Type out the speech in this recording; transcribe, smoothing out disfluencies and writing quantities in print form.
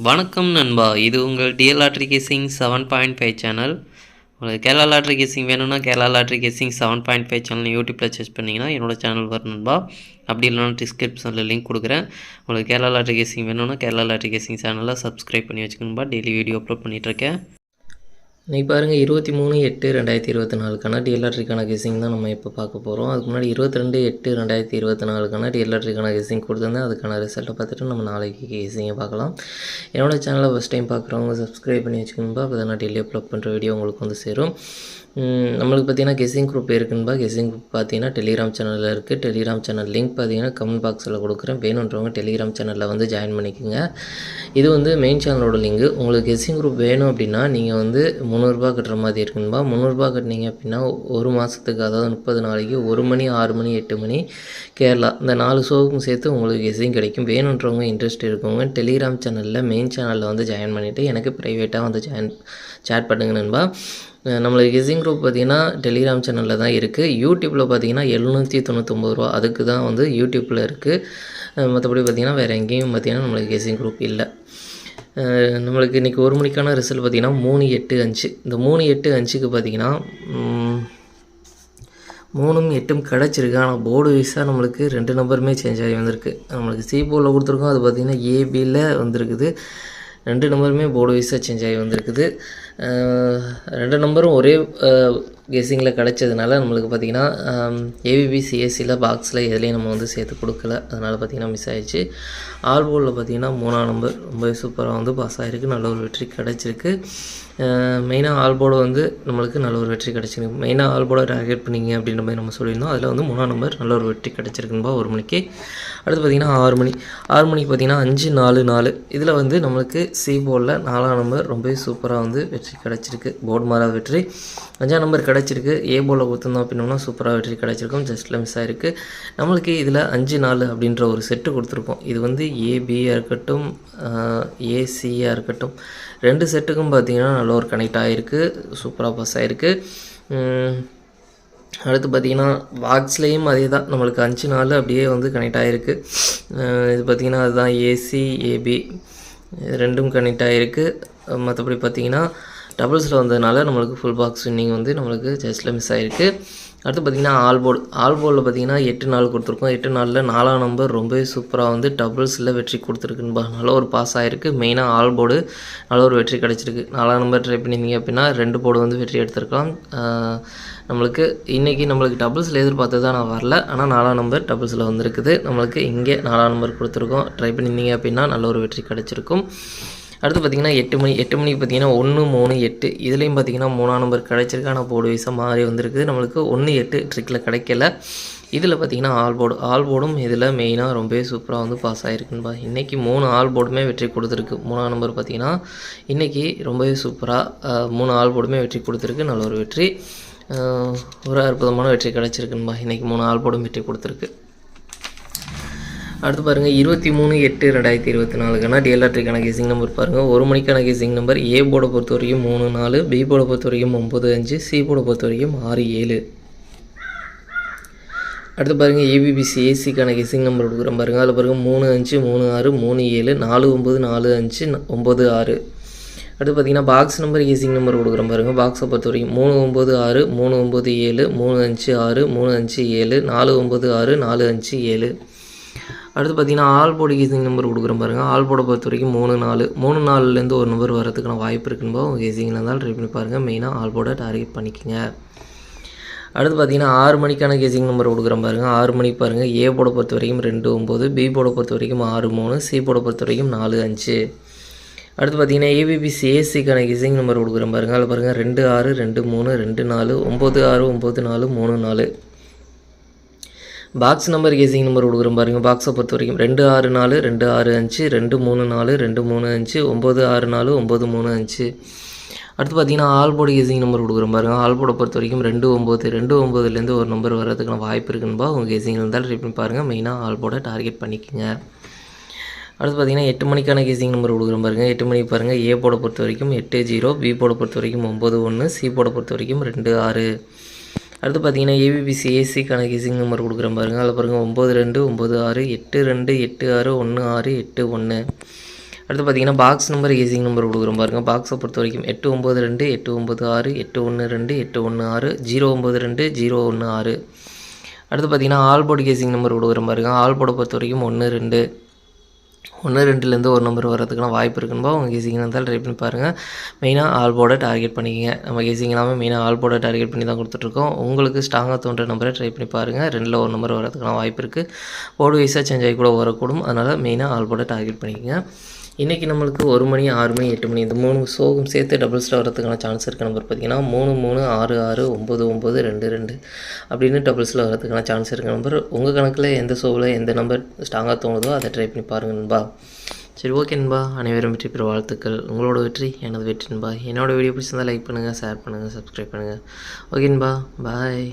வணக்கம் நண்பா, இது உங்கள் டிஎல் லாட்ரி கேசிங் 7.5 சேனல். உங்களுக்கு கேரளா லாட்ரி கேசிங் வேணும்னா கேரளா லாட்ரி கேசிங் 7.5 சேனல் யூடியூப்பில் சர்ச் பண்ணிங்கன்னா என்னோடய சேனல் வரும் நண்பா. அப்படி இல்லைனா டிஸ்கிரிப்ஷனில் லிங்க் கொடுக்குறேன். உங்களுக்கு கேரளா லாட்ரி கேசிங் வேணும்னா கேரளா லாட்ரி கேசிங் சேனலில் சப்ஸ்கிரைப் பண்ணி வச்சுக்கணும்பா. டெய்லி வீடியோ அப்லோட் பண்ணிகிட்ருக்கேன். இன்றைக்கி பாருங்கள் 23/8/2024 டிஎல் லாட்ரிக்கான கெஸிங் தான் நம்ம இப்போ பார்க்க போகிறோம். அதுக்கு முன்னாடி 22/8/2024 டிஎல் லாட்ரிக்கான கெஸிங் கொடுத்துருந்தேன். அதுக்கான ரிசல்ட்டை பார்த்துட்டு நம்ம நாளைக்கு கெஸிங்கை பார்க்கலாம். என்னோடய சேனலை ஃபஸ்ட் டைம் பார்க்குறவங்க சப்ஸ்கிரைப் பண்ணி வச்சுக்கணும்பா. அப்போ தான் நான் டெய்லி அப்லோட் பண்ணுற வீடியோ உங்களுக்கு வந்து சேரும். நம்மளுக்கு பார்த்தீங்கன்னா கெஸிங் குரூப் இருக்குன்பா. கெஸிங் குரூப் பார்த்தீங்கன்னா டெலிகிராம் சேனலில் இருக்குது. டெலிகிராம் சேனல் லிங்க் பார்த்தீங்கன்னா கமெண்ட் பாக்ஸில் கொடுக்குறேன். வேணுன்றவங்க டெலிகிராம் சேனலில் வந்து ஜாயின் பண்ணிக்கோங்க. இது வந்து மெயின் சேனலோட லிங்கு. உங்களுக்கு கெஸிங் குரூப் வேணும் அப்படின்னா நீங்கள் வந்து 300 கட்டுற மாதிரி இருக்குன்பா. 300 கட்டினீங்க அப்படின்னா ஒரு மாதத்துக்கு, அதாவது 30 நாளைக்கு 1 மணி, 6 மணி, 8 மணி கேரளா, இந்த 4 ஷோவுக்கும் சேர்த்து உங்களுக்கு கெஸிங் கிடைக்கும். வேணுன்றவங்க இன்ட்ரெஸ்ட் இருக்கவங்க டெலிகிராம் சேனலில் மெயின் சேனலில் வந்து ஜாயின் பண்ணிவிட்டு எனக்கு ப்ரைவேட்டாக வந்து சேட் பண்ணுங்க நண்பா. நம்மளுக்கு கெஸிங் குரூப் பார்த்திங்கன்னா டெலிகிராம் சேனலில் தான் இருக்குது. யூடியூப்பில் பார்த்தீங்கன்னா 799 ரூபா, அதுக்கு தான் வந்து யூடியூப்பில் இருக்குது. மற்றபடி பார்த்திங்கன்னா வேறு எங்கேயும் பார்த்திங்கன்னா நம்மளுக்கு கெஸிங் குரூப் இல்லை. நம்மளுக்கு இன்றைக்கி 1 மணிக்கான ரிசல்ட் பார்த்திங்கன்னா 3-8-5. இந்த 3-8-5க்கு பார்த்திங்கன்னா 3ம் 8ம் கிடச்சிருக்கு. ஆனால் போர்டு வைஸாக நம்மளுக்கு 2 நம்பருமே சேஞ்ச் ஆகி வந்திருக்கு. நம்மளுக்கு சி போர்டில் கொடுத்துருக்கோம், அது பார்த்திங்கன்னா ஏபியில் வந்திருக்குது. 2 நம்பருமே போர்டு வைஸாக சேஞ்ச் ஆகி வந்திருக்குது. 2 நம்பரும் ஒரே கெஸிங்கில் கிடச்சதுனால நம்மளுக்கு பார்த்திங்கன்னா ஏபிபி சிஎஸ்சியில் பாக்ஸில் எதுலேயும் நம்ம வந்து சேர்த்து கொடுக்கல. அதனால் பார்த்திங்கன்னா மிஸ் ஆகிடுச்சு. ஆல் போர்டில் பார்த்திங்கன்னா 3ஆம் நம்பர் ரொம்ப சூப்பராக வந்து பாஸ் ஆகிருக்கு. நல்ல ஒரு வெற்றி கிடச்சிருக்கு. மெயினாக ஆல் போர்டு வந்து நம்மளுக்கு நல்ல ஒரு வெற்றி கிடச்சிருக்கு. மெயினாக ஆல் போர்டை டார்கெட் பண்ணிங்க அப்படின்ற மாதிரி நம்ம சொல்லியிருந்தோம். அதில் வந்து 3ஆம் நம்பர் நல்ல ஒரு வெற்றி கிடச்சிருக்குன்பா 1 மணிக்கு. அடுத்து பார்த்திங்கன்னா 6 மணிக்கு பார்த்திங்கன்னா 5-4-4. இதில் வந்து நம்மளுக்கு சி போர்டில் 4ஆம் நம்பர் ரொம்ப சூப்பராக வந்து வெற்றி கிடச்சிருக்கு. போர்டு மாறாத வெற்றி. 5ஆம் நம்பர் கிடச்சிருக்கு. ஏ போர்டில் கொடுத்துருந்தோம் அப்படின்னா சூப்பராக வெற்றி கிடச்சிருக்கும். ஜஸ்ட்டில் மிஸ் ஆகிருக்கு. நம்மளுக்கு இதில் 5-4 அப்படின்ற ஒரு செட்டு கொடுத்துருக்கோம். இது வந்து ஏபியாக இருக்கட்டும், ஏசியாக இருக்கட்டும், 2 செட்டுக்கும் பார்த்திங்கன்னா நல்ல ஒரு கனெக்ட் ஆகிருக்கு. சூப்பராக பாஸ் ஆகிருக்கு. அடுத்து பார்த்திங்கன்னா பாக்ஸ்லேயும் அதே தான், நம்மளுக்கு 5-4 அப்படியே வந்து கனெக்ட் ஆகிருக்கு. இது பார்த்திங்கன்னா அதுதான் ஏசி ஏபி 2ம் கனெக்ட் ஆகிருக்கு. மற்றபடி பார்த்திங்கன்னா டபுள்ஸில் வந்ததுனால நம்மளுக்கு ஃபுல் பாக்ஸ் வின்னிங் வந்து நம்மளுக்கு ஜஸ்ட்டில் மிஸ் ஆகிருக்கு. அடுத்து பார்த்திங்கன்னா ஆல் போர்டில் பார்த்திங்கன்னா 8-4 கொடுத்துருக்கோம். 8-4ல் 4ஆம் நம்பர் ரொம்பவே சூப்பராக வந்து டபுள்ஸில் வெற்றி கொடுத்துருக்குன்பா. நல்ல ஒரு பாஸ் ஆகிருக்கு. மெயினாக ஆல் போர்டு நல்ல ஒரு வெற்றி கிடச்சிருக்கு. 4ஆம் நம்பர் ட்ரை பண்ணியிருந்தீங்க அப்படின்னா 2 போர்டு வந்து வெற்றி எடுத்திருக்கலாம். நம்மளுக்கு இன்றைக்கி நம்மளுக்கு டபுள்ஸில் எதிர்பார்த்து தான் நான் வரல. ஆனால் 4ஆம் நம்பர் டபுள்ஸில் வந்திருக்குது. நம்மளுக்கு இங்கே 4ஆம் நம்பர் கொடுத்துருக்கோம். ட்ரை பண்ணியிருந்தீங்க அப்படின்னா நல்ல ஒரு வெற்றி கிடச்சிருக்கும். அடுத்து பார்த்திங்கன்னா 8 மணிக்கு பார்த்திங்கன்னா 1-3-8. இதுலேயும் பார்த்திங்கன்னா 3ஆம் நம்பர் கிடச்சிருக்கு. ஆனால் போர்டு வைஸாக மாறி வந்திருக்குது. நம்மளுக்கு 1-8 ட்ரிக்கில் கிடைக்கல. இதில் பார்த்திங்கன்னா ஆல் போர்டும் இதில் மெயினாக ரொம்பவே சூப்பராக வந்து பாஸ் ஆகிருக்குன்பா. இன்றைக்கி 3 ஆல் போர்டுமே வெற்றி கொடுத்துருக்கு. 3ஆம் நம்பர் பார்த்திங்கன்னா இன்றைக்கி ரொம்பவே சூப்பராக 3 ஆல் போர்டுமே வெற்றி கொடுத்துருக்கு. நல்ல ஒரு வெற்றி, ஒரு அற்புதமான வெற்றி கிடச்சிருக்குன்பா. இன்றைக்கி 3 ஆல் போர்டும் வெற்றி கொடுத்துருக்கு. அடுத்து பாருங்கள் 23/8/2024 டிஎல் லாட்ரிக்கான கெஸிங் நம்பர் பாருங்கள். 1 மணிக்கான கெஸிங் நம்பர் ஏ போர்டை பொறுத்த வரைக்கும் 3-4, பி போர்டை பொறுத்த வரைக்கும் 9-5, சி போர்டை பொறுத்த வரைக்கும் 6-7. அடுத்து பாருங்கள் ஏபிபிசி ஏசிக்கான கெஸிங் நம்பர் கொடுக்குறோம் பாருங்கள். அதில் பாருங்கள் 3-5, 3-6, 3-7, 4-9, 4-5, 9-6. அடுத்து பார்த்திங்கன்னா பாக்ஸ் நம்பர் கெஸிங் நம்பர் கொடுக்குறோம் பாருங்கள். பாக்ஸை பொறுத்த வரைக்கும் 3-9-6, 3-9-7, 3-5-6, 3-5-7, 4-9-6, 4-5-7. அடுத்து பார்த்திங்கன்னா ஆல் போர்டு கெஸிங் நம்பர் கொடுக்குறோம் பாருங்கள். ஆல் போர்டை பொறுத்த வரைக்கும் 3-4, 3-4லேருந்து ஒரு நம்பர் வரதுக்கான வாய்ப்பு இருக்குன்பா. உங்கள் கெஸிங்கில் இருந்தாலும் ட்ரை பண்ணி பாருங்கள். மெயினாக ஆல் போர்டை டார்கெட் பண்ணிக்கோங்க. அடுத்து பார்த்திங்கன்னா 6 மணிக்கான கெஸிங் நம்பர் கொடுக்குறோம் பாருங்கள். 6 மணிக்கு பாருங்கள். ஏ போர்டை பொறுத்த வரைக்கும் 2-9, பி போர்டை பொறுத்த வரைக்கும் 6-3, சி போர்டை பொறுத்த வரைக்கும் 4-5. அடுத்து பார்த்திங்கன்னா ஏபிபிசி ஏசிக்கான கெஸிங் நம்பர் கொடுக்குறோம் பாருங்கள். அதில் பாருங்கள் 2-6, 2-3, 2-4, 9-6, 9-4, 3-4. பாக்ஸ் நம்பர் கெஸிங் நம்பர் கொடுக்குறோம் பாருங்கள். பாக்ஸை பொறுத்த வரைக்கும் 2-6-4, 2-6-5, 2-3-4, 2-3-5, 9-6-4, 9-3-5. அடுத்து பார்த்திங்கன்னா ஆல் போர்டு கெஸிங் நம்பர் கொடுக்குறோம் பாருங்கள். ஆல் போர்டை பொறுத்த வரைக்கும் 2-9, 2-9லேருந்து ஒரு நம்பர் வரதுக்கான வாய்ப்பு இருக்குன்பா. உங்கள் கெஸிங்கில் இருந்தாலும் ட்ரை பண்ணி பாருங்கள். மெயினாக ஆல் போர்டை டார்கெட் பண்ணிக்கோங்க. அடுத்து பார்த்திங்கன்னா 8 மணிக்கான கெஸிங் நம்பர் கொடுக்குறோம் பாருங்கள். 8 மணிக்கு பாருங்கள். ஏ போர்டை பொறுத்த வரைக்கும் 8-0, பி போர்டை பொறுத்த வரைக்கும் 9-1, சி போர்டை பொறுத்த வரைக்கும் 2-6. அடுத்து பார்த்திங்கன்னா ஏபிபிசி ஏசிக்கான கெஸிங் நம்பர் கொடுக்குறேன் பாருங்கள். அதில் பாருங்கள் 9-2, 9-6, 8-2, 8-6, 1-6, 8-1. அடுத்து பார்த்தீங்கன்னா பாக்ஸ் நம்பர் கேசிங் நம்பர் கொடுக்குறோம் பாருங்கள். பாக்ஸை பொறுத்த வரைக்கும் 892 896 812 816 092 016. அடுத்து பார்த்தீங்கன்னா ஆல் போர்டு கேசிங் நம்பர் கொடுக்குறோம் பாருங்கள். ஆல் போர்டை பொறுத்த வரைக்கும் 1 2லேருந்து ஒரு நம்பர் வரதுக்கான வாய்ப்பு இருக்குன்பா. உங்கள் கேசிங் இருந்தால் ட்ரை பண்ணி பாருங்கள். மெயினாக ஆல் போர்டை டார்கெட் பண்ணிக்கங்க. நம்ம கேசிங் எல்லாமே மெயினாக ஆல் போர்டை டார்கெட் பண்ணி தான் கொடுத்துட்ருக்கோம். உங்களுக்கு ஸ்ட்ராங்காக தோன்ற நம்பரை ட்ரை பண்ணி பாருங்கள். 2ல் ஒரு நம்பர் வரதுக்கான வாய்ப்பு இருக்குது. போர்டு வைஸாக சேஞ்ச் ஆகி கூட வரக்கூடும். அதனால் மெயினாக ஆல் போர்டை டார்கெட் பண்ணிக்கங்க. இன்றைக்கி நம்மளுக்கு 1 மணி 6 மணி 8 மணி இந்த 3 ஷோவும் சேர்த்து டபுள்ஸில் வரதுக்கான சான்ஸ் இருக்க நம்பர் பார்த்திங்கன்னா 3 3 6 6 9 9 2 2 அப்படின்னு டபுள்ஸில் வரதுக்கான சான்ஸ் இருக்க நம்பர். உங்கள் கணக்கில் எந்த ஷோவில் எந்த நம்பர் ஸ்ட்ராங்காக தோணுதோ அதை ட்ரை பண்ணி பாருங்கள் நண்பா. சரி, ஓகே நண்பா. அனைவரும் வெற்றி பெற வாழ்த்துக்கள். உங்களோட வெற்றி எனது வெற்றி நண்பா. என்னோடய வீடியோ பிடிச்சிருந்தால் லைக் பண்ணுங்கள், ஷேர் பண்ணுங்கள், சப்ஸ்கிரைப் பண்ணுங்கள். ஓகே நண்பா, பாய்.